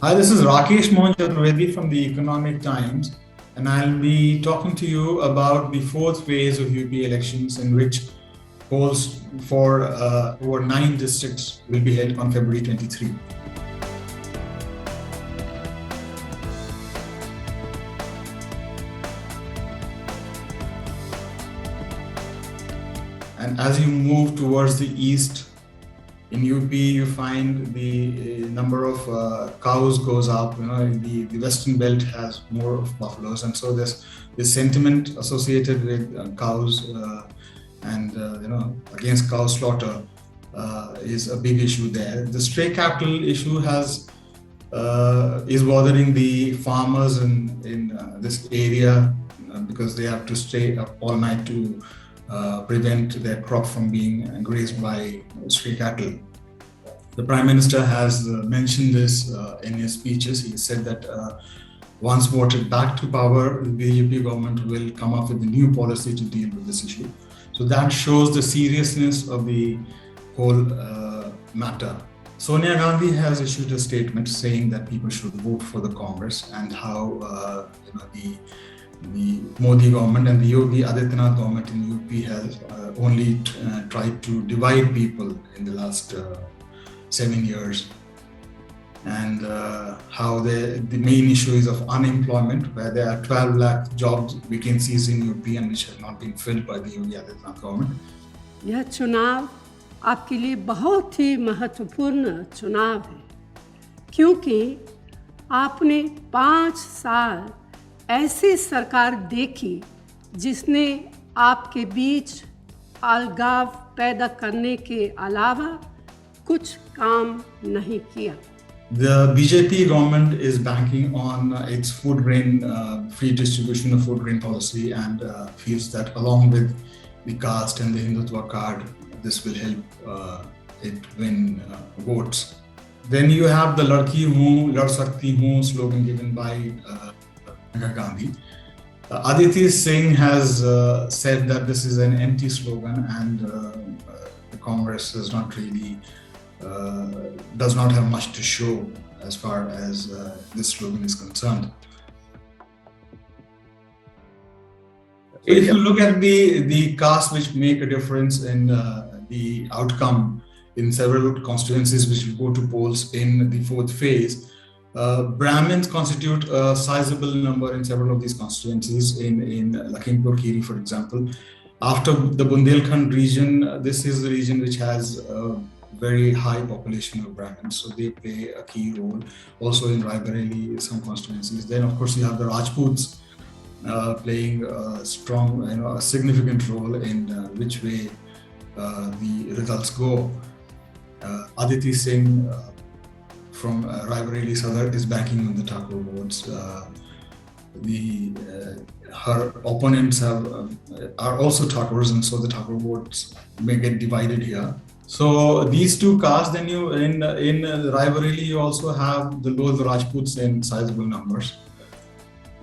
Hi, this is Rakesh Mohan Chaturvedi from the Economic Times, and I'll be talking to you about the fourth phase of UP elections, in which polls for over 9 districts will be held on February 23. And as you move towards the east, in UP, you find the number of cows goes up. The Western Belt has more of buffaloes, and so there's this sentiment associated with cows and against cow slaughter is a big issue there. The stray cattle issue is bothering the farmers in this area because they have to stay up all night to prevent their crop from being grazed by stray cattle. The Prime Minister has mentioned this in his speeches. He said that once voted back to power, the BJP government will come up with a new policy to deal with this issue. So that shows the seriousness of the whole matter. Sonia Gandhi has issued a statement saying that people should vote for the Congress, and how the Modi government and the Yogi Adityanath government in UP has only tried to divide people in the last 7 years, and how the main issue is of unemployment, where there are 12 lakh jobs vacancies in UP and which have not been filled by the Yogi Adityanath government. यह चुनाव आपके लिए बहुत ही महत्वपूर्ण चुनाव है, क्योंकि आपने 5 साल ऐसी सरकार देखी जिसने आपके बीच अलगाव पैदा करने के अलावा कुछ काम नहीं किया. The BJP government is banking on its food grain free distribution of food grain policy, and feels that along with the caste and the Hindutva card, this will help it win votes. Then you have the Ladki Hoon, Lad Sakti Hoon slogan given by Gandhi. Aditi Singh has said that this is an empty slogan, and the Congress is not really does not have much to show as far as this slogan is concerned. If you look at the castes which make a difference in the outcome in several constituencies which will go to polls in the fourth phase, Brahmins constitute a sizable number in several of these constituencies. In Lakhimpur Kheri, for example, after the Bundelkhand region, this is the region which has a very high population of Brahmins, so they play a key role. Also in Rae Bareli, some constituencies. Then, of course, you have the Rajputs playing a strong, a significant role in which way the results go. Aditi Singh from Rae Bareli Sadar is banking on the Thakur votes. Her opponents are also Thakurs, and so the Thakur votes may get divided here. So these two castes, then you in Rae Bareli you also have the Lod Rajputs in sizable numbers.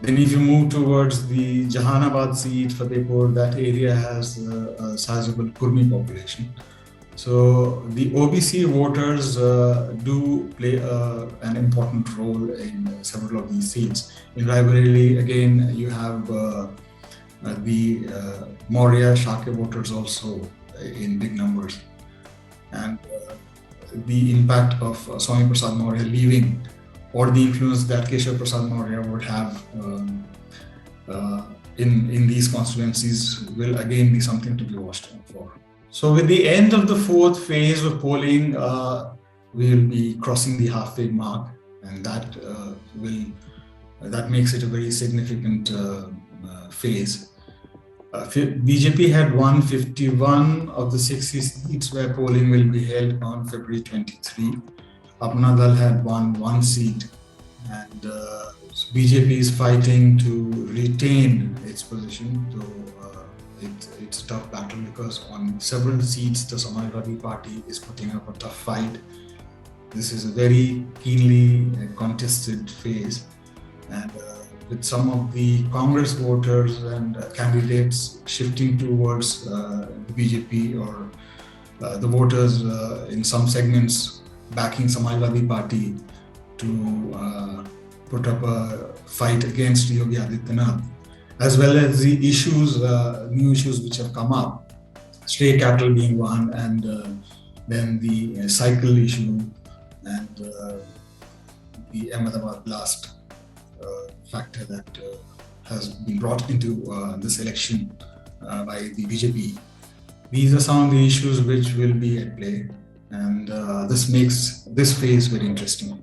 Then if you move towards the Jahanabad seat, Fatehpur, that area has a sizable Kurmi population. So the OBC voters do play an important role in several of these seats. In Rae Bareli, again, you have the Maurya Shakya voters also in big numbers. And the impact of Swami Prasad Maurya leaving, or the influence that Keshav Prasad Maurya would have in these constituencies will again be something to be watched for. So with the end of the fourth phase of polling, we will be crossing the halfway mark, and that makes it a very significant phase. BJP had won 51 of the 60 seats where polling will be held on February 23. Apna Dal had won 1 seat, and BJP is fighting to retain its position. So it's a tough battle, because on several seats the Samajwadi Party is putting up a tough fight. This is a very keenly contested phase, and with some of the Congress voters and candidates shifting towards the BJP, or the voters in some segments backing Samajwadi Party, to put up a fight against Yogi Adityanath, as well as the issues, new issues which have come up, stray cattle being one, and then the cycle issue, and the Ahmedabad blast factor that has been brought into this election by the BJP. These are some of the issues which will be at play, and this makes this phase very interesting.